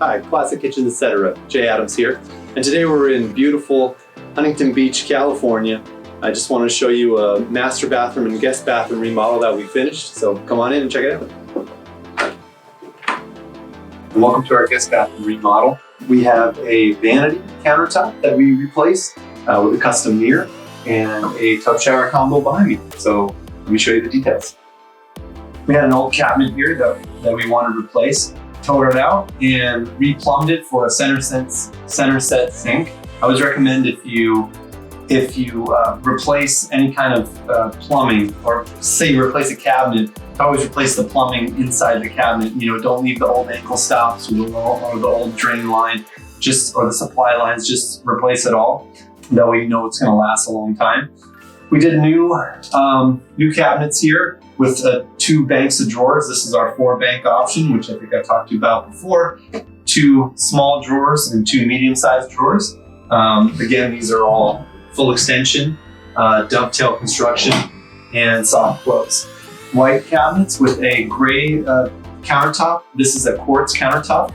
Hi, Classic Kitchens, etc. Jay Adams here. And today we're in beautiful Huntington Beach, California. I just want to show you a master bathroom and guest bathroom remodel that we finished. So come on in and check it out. And welcome to our guest bathroom remodel. We have a vanity countertop that we replaced with a custom mirror and a tub shower combo behind me. So let me show you the details. We had an old cabinet here that we wanted to replace. Towed it out and replumbed it for a center set sink. I always recommend if you replace any kind of plumbing, or say you replace a cabinet, always replace the plumbing inside the cabinet. You know, don't leave the old ankle stops or the old drain line, or the supply lines. Just replace it all. That way you know it's going to last a long time. We did new cabinets here with 2 banks of drawers. This is our 4-bank option, which I think I talked to you about before. 2 small drawers and 2 medium-sized drawers. Again, these are all full extension, dovetail construction, and soft close. White cabinets with a gray countertop. This is a quartz countertop,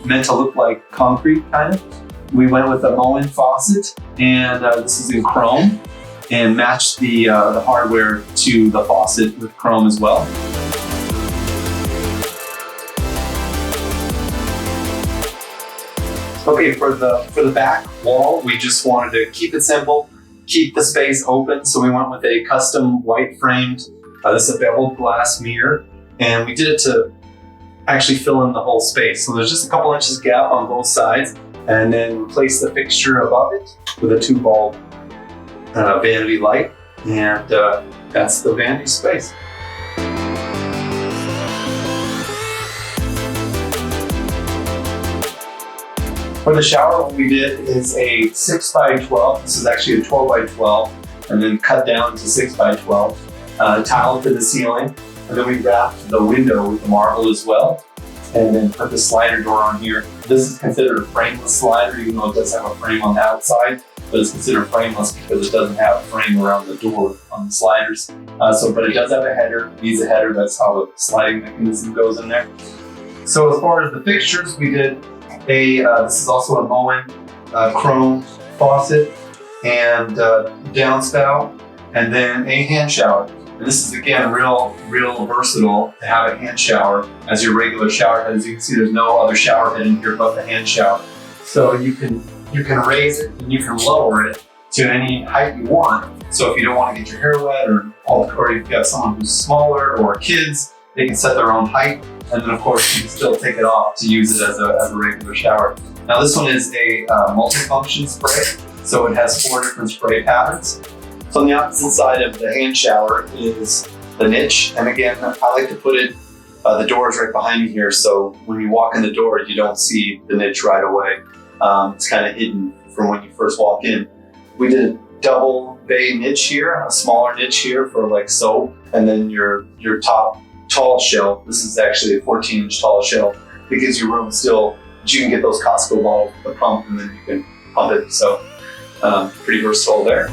meant to look like concrete, kind of. We went with a Moen faucet, and this is in chrome, and matched the hardware to the faucet with chrome as well. Okay, for the back wall, we just wanted to keep it simple, keep the space open, so we went with a custom white framed, this is a beveled glass mirror, and we did it to actually fill in the whole space. So there's just a couple inches gap on both sides, and then replace the fixture above it with a 2-bulb vanity light, and that's the vanity space. For the shower, what we did is a 6x12. This is actually a 12x12, and then cut down to 6x12. Tile to the ceiling, and then we wrapped the window with the marble as well, and then put the slider door on here. This is considered a frameless slider, even though it does have a frame on the outside, but it's considered frameless because it doesn't have a frame around the door on the sliders. But it does have a header, needs a header. That's how the sliding mechanism goes in there. So as far as the fixtures, we did this is also a Moen chrome faucet and downspout, and then a hand shower. And this is, again, real versatile to have a hand shower as your regular shower head. As you can see, there's no other shower head in here but the hand shower. So you can raise it and you can lower it to any height you want. So if you don't want to get your hair wet, or if you have someone who's smaller or kids, they can set their own height. And then of course you can still take it off to use it as a regular shower. Now this one is a multifunction spray. So it has 4 different spray patterns. So on the opposite side of the hand shower is the niche. And again, I like to put it, the door is right behind me here. So when you walk in the door, you don't see the niche right away. It's kind of hidden from when you first walk in. We did a double bay niche here, a smaller niche here for like soap. And then your top tall shelf. This is actually a 14-inch tall shelf. It gives you room still, but you can get those Costco bottles with a pump, and then you can pump it. So pretty versatile there.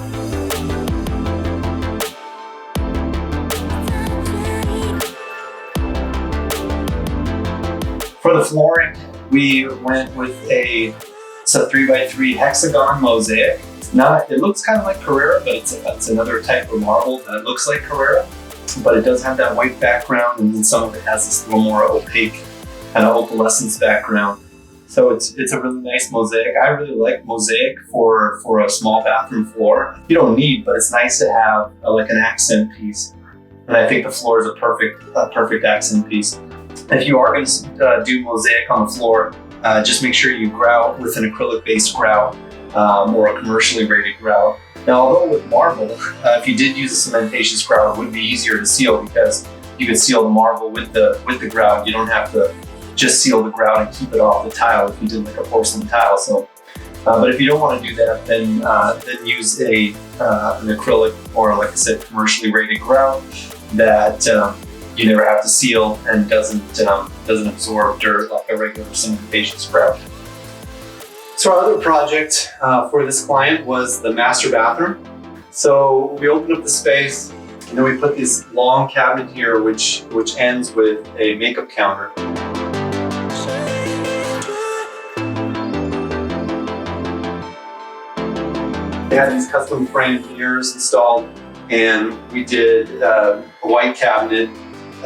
For the flooring, we went with it's a 3x3 hexagon mosaic. It looks kind of like Carrara, but it's another type of marble that looks like Carrara, but it does have that white background, and then some of it has this little more opaque kind of opalescence background. So it's a really nice mosaic. I really like mosaic for a small bathroom floor. You don't need, but it's nice to have like an accent piece. And I think the floor is a perfect accent piece. If you are going to do mosaic on the floor, just make sure you grout with an acrylic-based grout or a commercially rated grout. Now, although with marble, if you did use a cementatious grout, it would be easier to seal because you could seal the marble with the grout. You don't have to just seal the grout and keep it off the tile if you did like a porcelain tile. So, but if you don't want to do that, then use an acrylic or, like I said, commercially rated grout that you never have to seal and doesn't absorb dirt like a regular cementatious grout. So our other project for this client was the master bathroom. So we opened up the space, and then we put this long cabinet here, which ends with a makeup counter. They had these custom framed mirrors installed, and we did a white cabinet,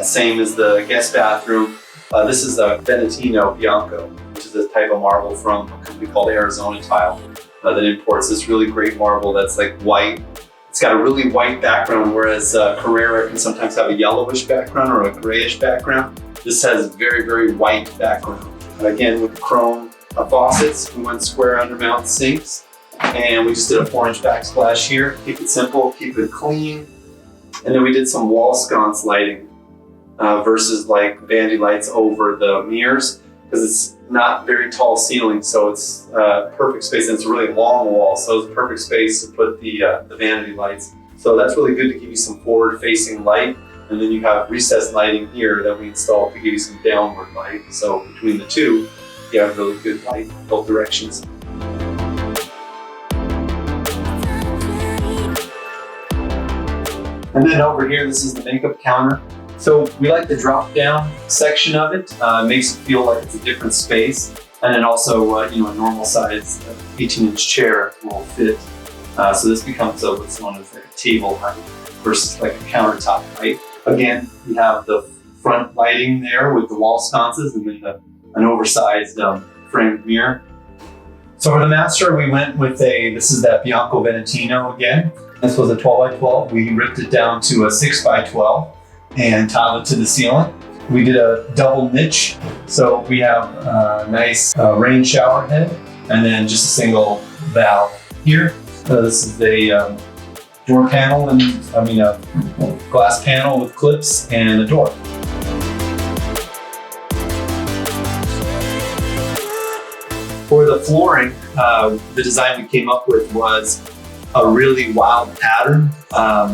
same as the guest bathroom. This is a Venetino Bianco, which is a type of marble from a company called Arizona Tile that imports this really great marble that's like white. It's got a really white background, whereas Carrara can sometimes have a yellowish background or a grayish background. This has very, very white background. Again, with the chrome faucets, we went square undermount sinks, and we just did a 4-inch backsplash here. Keep it simple, keep it clean. And then we did some wall sconce lighting versus like vanity lights over the mirrors, because it's not very tall ceiling, so it's perfect space, and it's a really long wall, so it's a perfect space to put the vanity lights. So that's really good to give you some forward-facing light, and then you have recessed lighting here that we installed to give you some downward light. So between the two, you have really good light in both directions. And then over here, this is the makeup counter. So we like the drop down section of it. Makes it feel like it's a different space. And then also, a normal size 18-inch chair will fit. So this becomes what's known as like a table height versus like a countertop height. Again, we have the front lighting there with the wall sconces, and then an oversized framed mirror. So for the master, we went with this is that Bianco Venetino again. This was a 12 by 12. We ripped it down to a 6 by 12 and tiled it to the ceiling. We did a double niche. So we have a nice rain shower head, and then just a single valve here. This is a door panel, and a glass panel with clips and a door. For the flooring, the design we came up with was a really wild pattern.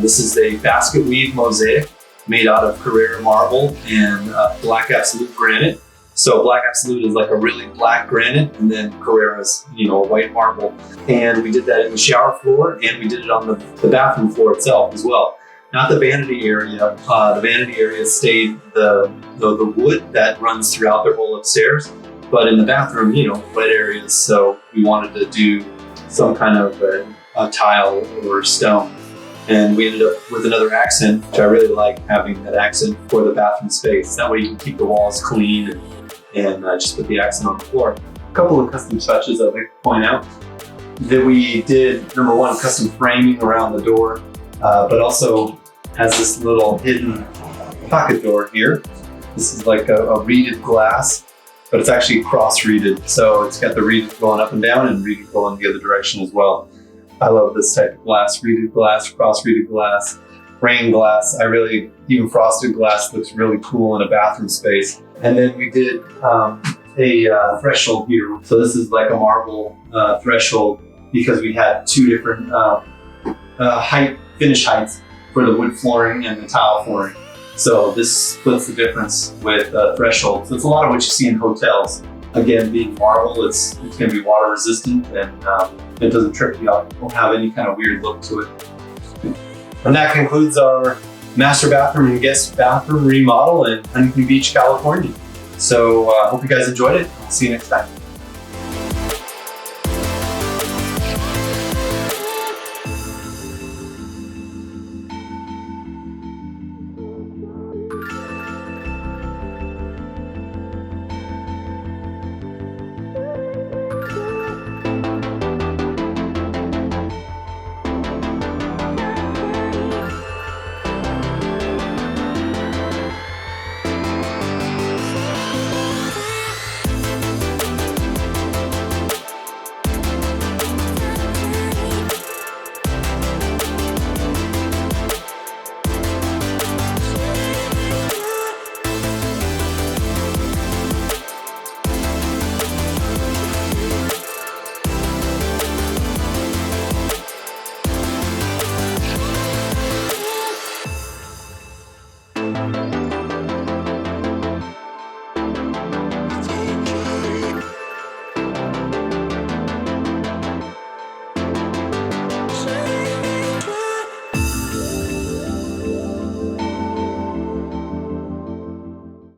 This is a basket weave mosaic made out of Carrara marble and black absolute granite. So black absolute is like a really black granite, and then Carrara's, a white marble. And we did that in the shower floor, and we did it on the bathroom floor itself as well. Not the vanity area. The vanity area stayed the wood that runs throughout their whole upstairs. But in the bathroom, wet areas. So we wanted to do some kind of a tile or stone. And we ended up with another accent, which I really like, having that accent for the bathroom space. That way you can keep the walls clean and just put the accent on the floor. A couple of custom touches I'd like to point out that we did. Number one, custom framing around the door, but also has this little hidden pocket door here. This is like a reeded glass, but it's actually cross-reeded. So it's got the reed going up and down and reed going the other direction as well. I love this type of glass, reeded glass, cross-reeded glass, rain glass. Even frosted glass looks really cool in a bathroom space. And then we did a threshold here. So this is like a marble threshold, because we had two different finish heights for the wood flooring and the tile flooring. So this splits the difference with threshold. So it's a lot of what you see in hotels. Again, being marble, it's going to be water resistant, and it doesn't trip you up. It won't have any kind of weird look to it. And that concludes our master bathroom and guest bathroom remodel in Huntington Beach, California. So I hope you guys enjoyed it. I'll see you next time.